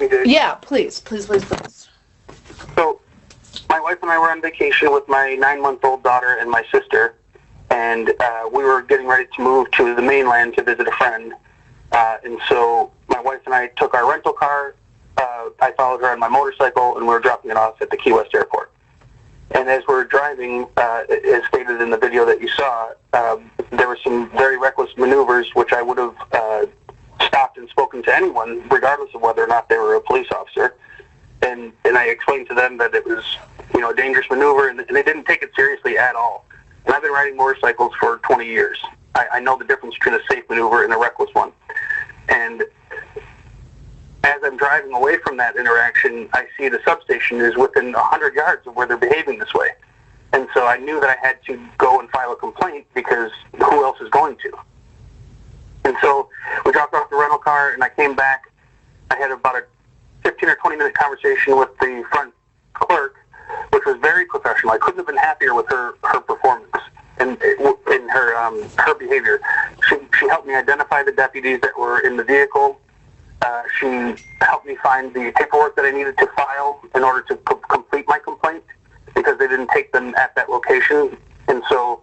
like me to? Yeah, please. So, my wife and I were on vacation with my 9-month-old daughter and my sister, and we were getting ready to move to the mainland to visit a friend. And so my wife and I took our rental car. I followed her on my motorcycle, and we were dropping it off at the Key West Airport. And as we were driving, as stated in the video that you saw, there were some very reckless maneuvers, which I would have stopped and spoken to anyone, regardless of whether or not they were a police officer. And I explained to them that it was, a dangerous maneuver, and they didn't take it seriously at all. And I've been riding motorcycles for 20 years. I know the difference between a safe maneuver and a reckless one. And as I'm driving away from that interaction, I see the substation is within 100 yards of where they're behaving this way. And so I knew that I had to go and file a complaint because who else is going to? And so we dropped off the rental car, and I came back. I had about a 15 or 20-minute conversation with the front clerk, which was very professional. I couldn't have been happier with her performance and her behavior. She helped me identify the deputies that were in the vehicle. She helped me find the paperwork that I needed to file in order to complete my complaint because they didn't take them at that location. And so,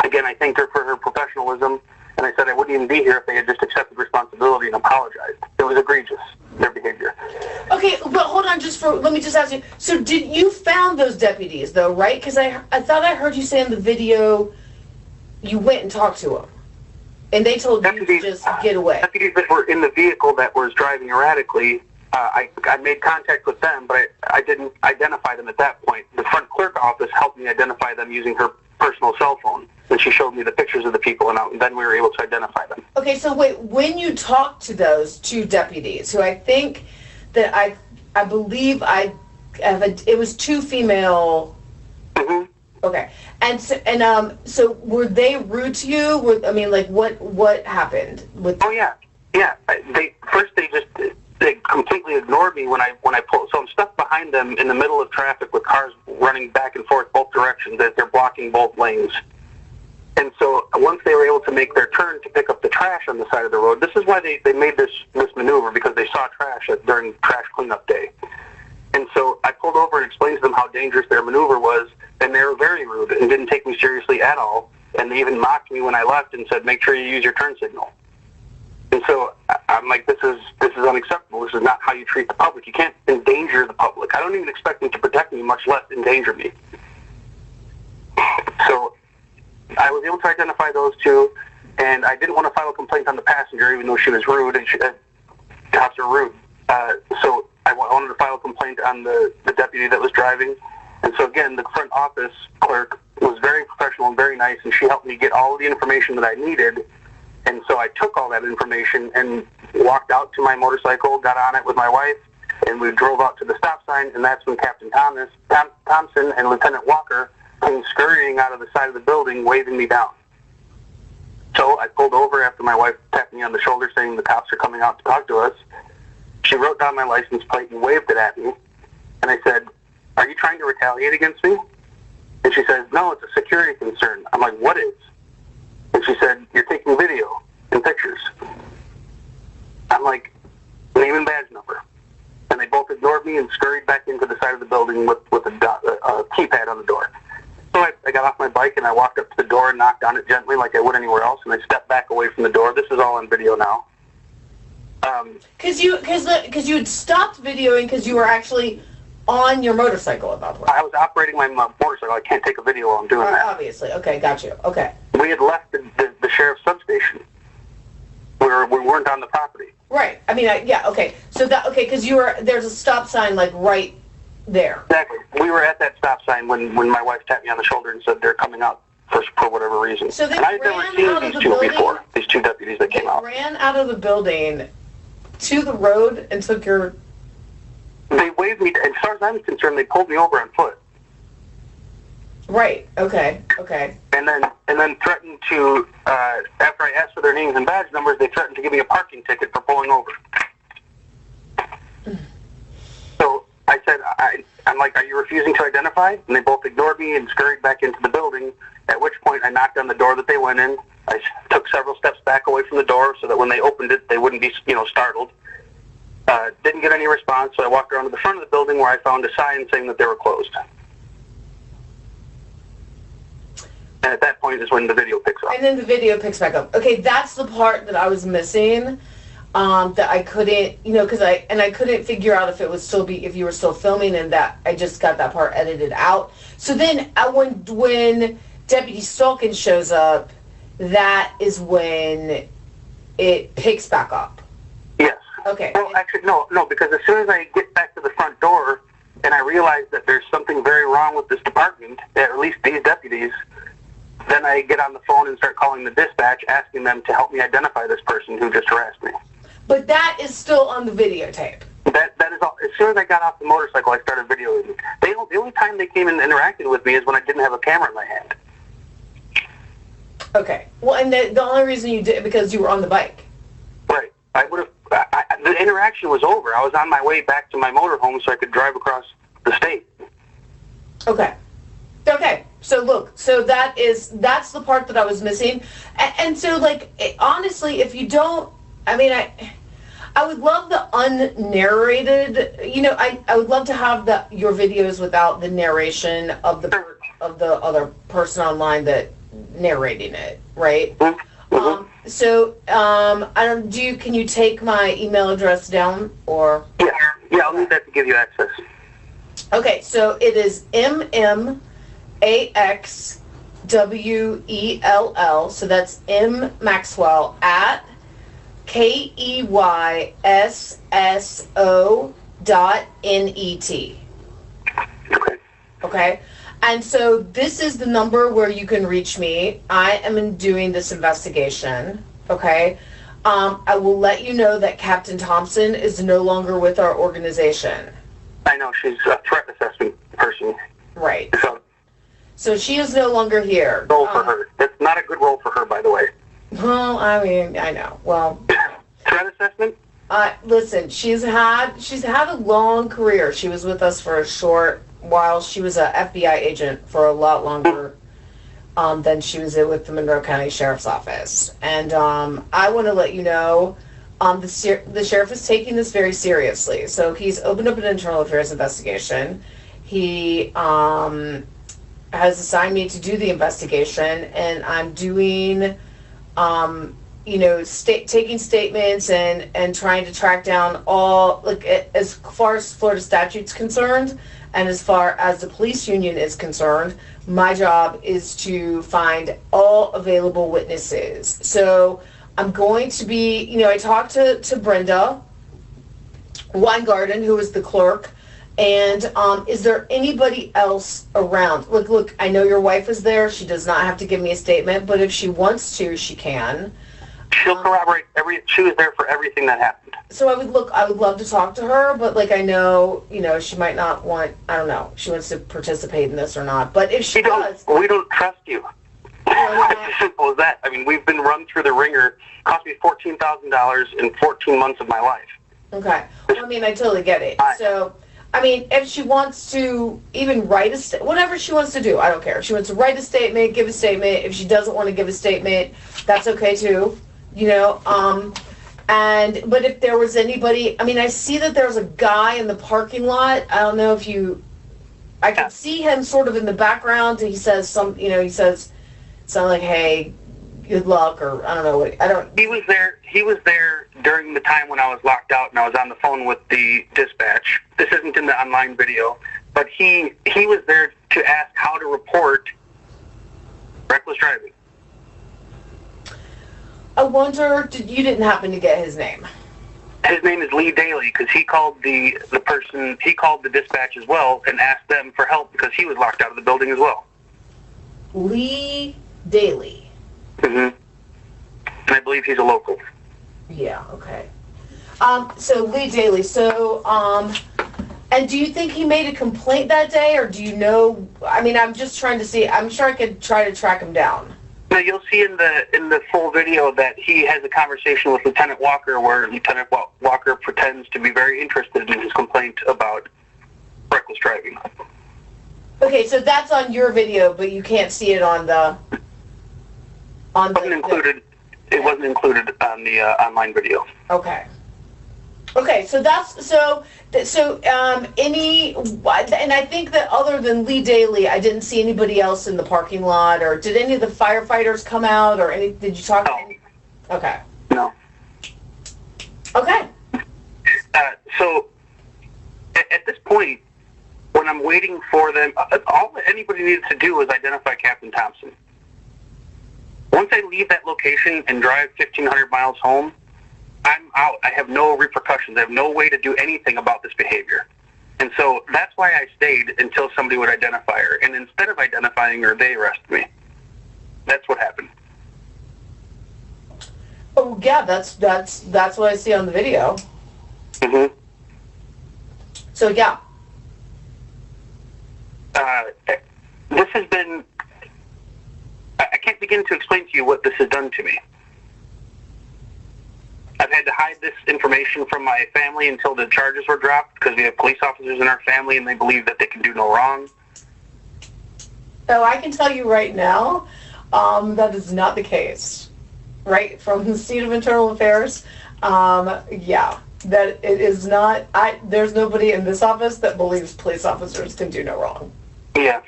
again, I thanked her for her professionalism, and I said I wouldn't even be here if they had just accepted responsibility and apologized. It was egregious, their behavior. Okay, but hold on, let me just ask you. So did you found those deputies, though, right? Because I thought I heard you say in the video you went and talked to them. And they told you to just get away. Deputies that were in the vehicle that was driving erratically, I made contact with them, but I didn't identify them at that point. The front clerk office helped me identify them using her personal cell phone. And she showed me the pictures of the people, and then we were able to identify them. Okay, so wait, when you talked to those two deputies, who I think that I believe it was two female... Mm-hmm. Okay, so were they rude to you? What happened with? Oh yeah. They completely ignored me when I pulled. So I'm stuck behind them in the middle of traffic with cars running back and forth both directions as they're blocking both lanes. And so once they were able to make their turn to pick up the trash on the side of the road, this is why they made this maneuver, because they saw trash during trash cleanup day. And so I pulled over and explained to them how dangerous their maneuver was, and they were very rude and didn't take me seriously at all. And they even mocked me when I left and said, "Make sure you use your turn signal." And so I'm like, this is unacceptable. This is not how you treat the public. You can't endanger the public. I don't even expect them to protect me, much less endanger me. So I was able to identify those two, and I didn't want to file a complaint on the passenger, even though she was rude, and cops are rude. So I wanted to file a complaint on the deputy that was driving. And so again, the front office clerk was very professional and very nice, and she helped me get all of the information that I needed. And so I took all that information and walked out to my motorcycle, got on it with my wife, and we drove out to the stop sign, and that's when Captain Thompson and Lieutenant Walker came scurrying out of the side of the building, waving me down. So I pulled over after my wife tapped me on the shoulder saying the cops are coming out to talk to us. She wrote down my license plate and waved it at me. And I said, "Are you trying to retaliate against me?" And she says, "No, it's a security concern." I'm like, "What is?" And she said, "You're taking video and pictures." I'm like, "Name and badge number." And they both ignored me and scurried back into the side of the building with a keypad on the door. So I got off my bike and I walked up to the door and knocked on it gently like I would anywhere else, and I stepped back away from the door. This is all on video now. Because you had stopped videoing because you were actually on your motorcycle at that point. I was operating my motorcycle. I can't take a video while I'm doing that. Obviously. Okay, got you. Okay. We had left the sheriff's substation. We weren't on the property. Right. I mean, okay. So because there's a stop sign like right there. Exactly. We were at that stop sign when my wife tapped me on the shoulder and said they're coming out for whatever reason. So and I've never seen these two before. These two deputies that came out. They ran out of the building to the road and took your... They waved me, as far as I'm concerned, they pulled me over on foot. Right, okay. And then threatened to, after I asked for their names and badge numbers, they threatened to give me a parking ticket for pulling over. So I said, I'm like, "Are you refusing to identify?" And they both ignored me and scurried back into the building, at which point I knocked on the door that they went in. I took several steps back away from the door so that when they opened it, they wouldn't be, startled. Didn't get any response, so I walked around to the front of the building where I found a sign saying that they were closed. And at that point is when the video picks up. And then the video picks back up. Okay, that's the part that I was missing. That I couldn't, because I couldn't figure out if it would still be, if you were still filming, and that I just got that part edited out. So then when Deputy Stalkin shows up, that is when it picks back up. Yes. Okay. Well, actually, no, because as soon as I get back to the front door and I realize that there's something very wrong with this department, at least these deputies, then I get on the phone and start calling the dispatch, asking them to help me identify this person who just harassed me. But that is still on the videotape. That is all. As soon as I got off the motorcycle, I started videoing. The only time they came and interacted with me is when I didn't have a camera in my hand. Okay. Well, and the only reason you did because you were on the bike. Right. I would have. The interaction was over. I was on my way back to my motorhome so I could drive across the state. Okay. Okay. So look. So that's the part that I was missing. And so honestly, if you don't, I would love the unnarrated. I would love to have your videos without the narration of the other person online that narrating it, right? Mm-hmm. Can you take my email address down or? Yeah, I'll need that to give you access. Okay, so it is MMAXWELL. So that's M Maxwell at KEYSSO.net. Okay. And so this is the number where you can reach me. I am doing this investigation. Okay. I will let you know that Captain Thompson is no longer with our organization. I know, she's a threat assessment person. Right. So she is no longer here. Role for her. That's not a good role for her, by the way. Well, I know. Well, threat assessment? Listen, she's had a long career. She was with us for a short while. She was an FBI agent for a lot longer than she was with the Monroe County Sheriff's Office. And I want to let you know, the sheriff is taking this very seriously. So he's opened up an internal affairs investigation. He has assigned me to do the investigation, and I'm doing taking statements and trying to track down all, as far as Florida statute's concerned, and as far as the police union is concerned, my job is to find all available witnesses. So I'm going to be, I talked to Brenda Weingarten, who is the clerk, and is there anybody else around? Look, I know your wife is there. She does not have to give me a statement, but if she wants to, she can. She'll corroborate she was there for everything that happened. So I would love to talk to her, but I know, she might not want, I don't know, she wants to participate in this or not. But if she does. We don't trust you. It's as simple as that. We've been run through the ringer. It cost me $14,000 in 14 months of my life. Okay. Well, I totally get it. So, if she wants to even write whatever she wants to do, I don't care. If she wants to write a statement, give a statement. If she doesn't want to give a statement, that's okay too. But if there was anybody, I see that there's a guy in the parking lot. I don't know if I can see him sort of in the background. He says he says something like, "Hey, good luck," or I don't know what, He was there during the time when I was locked out and I was on the phone with the dispatch. This isn't in the online video, but he was there to ask how to report reckless driving. I wonder, you didn't happen to get his name? His name is Lee Daly, because he called the dispatch as well and asked them for help because he was locked out of the building as well. Lee Daly. Mm-hmm. And I believe he's a local. Yeah, okay. So Lee Daly, and do you think he made a complaint that day, or do you know, I'm just trying to see, I'm sure I could try to track him down. No, you'll see in the full video that he has a conversation with Lieutenant Walker where Lieutenant Walker pretends to be very interested in his complaint about reckless driving. Okay, so that's on your video, but you can't see it on the... It wasn't included on the online video. Okay. Okay, so any, and I think that other than Lee Daly, I didn't see anybody else in the parking lot, or did any of the firefighters come out, or did you talk to any? Okay. No. Okay. So, at this point, when I'm waiting for them, all that anybody needs to do is identify Captain Thompson. Once I leave that location and drive 1,500 miles home, I'm out. I have no repercussions. I have no way to do anything about this behavior. And so that's why I stayed until somebody would identify her. And instead of identifying her, they arrested me. That's what happened. Oh yeah, that's what I see on the video. Mm-hmm. So yeah. This has been... I can't begin to explain to you what this has done to me. I've had to hide this information from my family until the charges were dropped because we have police officers in our family and they believe that they can do no wrong. Oh, I can tell you right now, that is not the case. Right? From the seat of internal affairs, yeah, that it is not. There's nobody in this office that believes police officers can do no wrong. Yeah.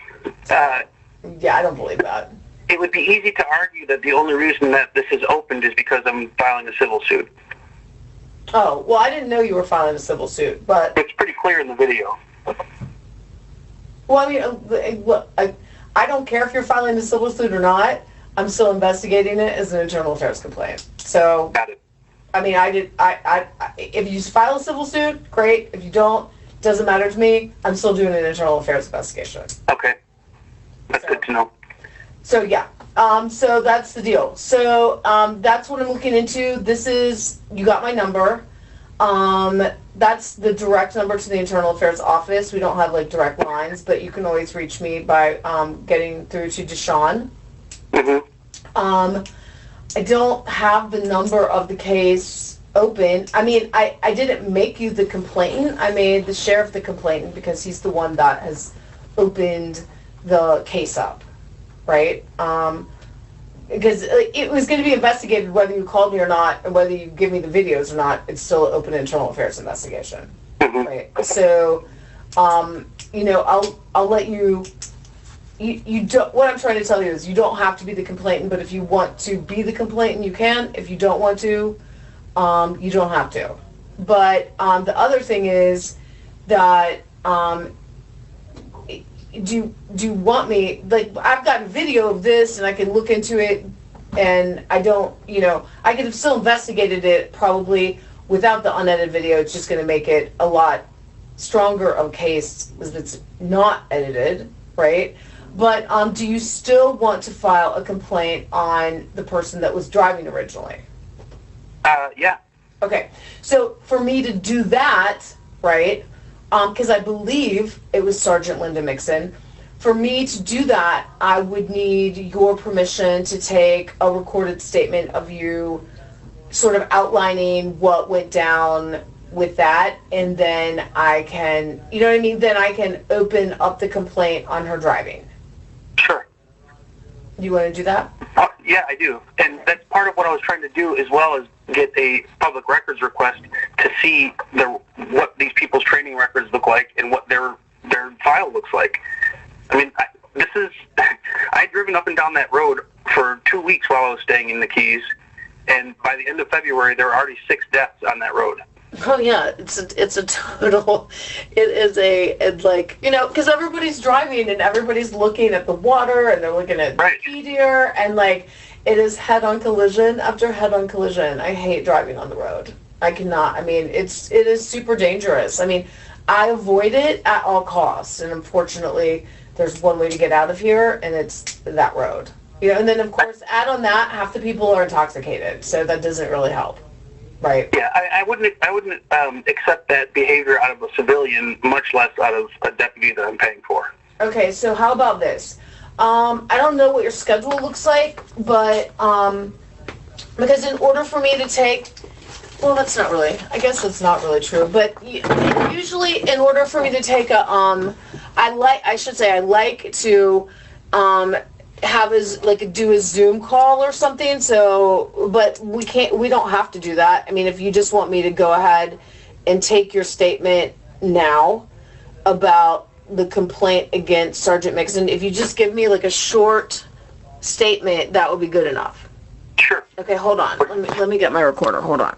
Yeah, I don't believe that. It would be easy to argue that the only reason that this is opened is because I'm filing a civil suit. Oh, well, I didn't know you were filing a civil suit, but... It's pretty clear in the video. Well, I mean, I don't care if you're filing a civil suit or not. I'm still investigating it as an internal affairs complaint. So... Got it. I mean, if you file a civil suit, great. If you don't, doesn't matter to me. I'm still doing an internal affairs investigation. Okay. That's good to know. So yeah, so that's the deal. So that's what I'm looking into. You got my number. That's the direct number to the Internal Affairs office. We don't have like direct lines, but you can always reach me by getting through to Deshawn. Mm-hmm. I don't have the number of the case open. I mean, I didn't make you the complainant. I made the sheriff the complainant because he's the one that has opened the case up. Right? Because it was going to be investigated whether you called me or not, and whether you give me the videos or not. It's still an open internal affairs investigation. Mm-hmm. Right? So, I'll let you. You don't. What I'm trying to tell you is, you don't have to be the complainant. But if you want to be the complainant, you can. If you don't want to, you don't have to. But the other thing is that. Do you want me, like, I've got a video of this and I can look into it, and I don't, I could have still investigated it probably without the unedited video. It's just going to make it a lot stronger of a case if it's not edited, right? But do you still want to file a complaint on the person that was driving originally? Yeah. Okay, so for me to do that, right, because I believe it was Sergeant Linda Mixon. For me to do that, I would need your permission to take a recorded statement of you sort of outlining what went down with that, and then I can, you know what I mean? Then I can open up the complaint on her driving. Sure. You want to do that? Yeah, I do. And that's part of what I was trying to do, as well as get a public records request to see what these people's training records look like and what their file looks like. I mean, I'd driven up and down that road for 2 weeks while I was staying in the Keys, and by the end of February, there were already 6 deaths on that road. Oh yeah, it's a total. It's like, because everybody's driving and everybody's looking at the water and they're looking at the deer, and like it is head-on collision after head-on collision. I hate driving on the road. I cannot. I mean, it is super dangerous. I mean, I avoid it at all costs, and unfortunately, there's one way to get out of here, and it's that road. And then of course, add on that, half the people are intoxicated, so that doesn't really help. Right. Yeah, I wouldn't accept that behavior out of a civilian, much less out of a deputy that I'm paying for. Okay, so how about this? I don't know what your schedule looks like, but because in order for me to take, well, that's not really. I guess that's not really true. But usually, in order for me to take a, I like to do a Zoom call or something. So, but we don't have to do that. I mean, if you just want me to go ahead and take your statement now about the complaint against Sergeant Mixon. If you just give me like a short statement, that would be good enough. Sure. Okay, hold on. Let me get my recorder. Hold on.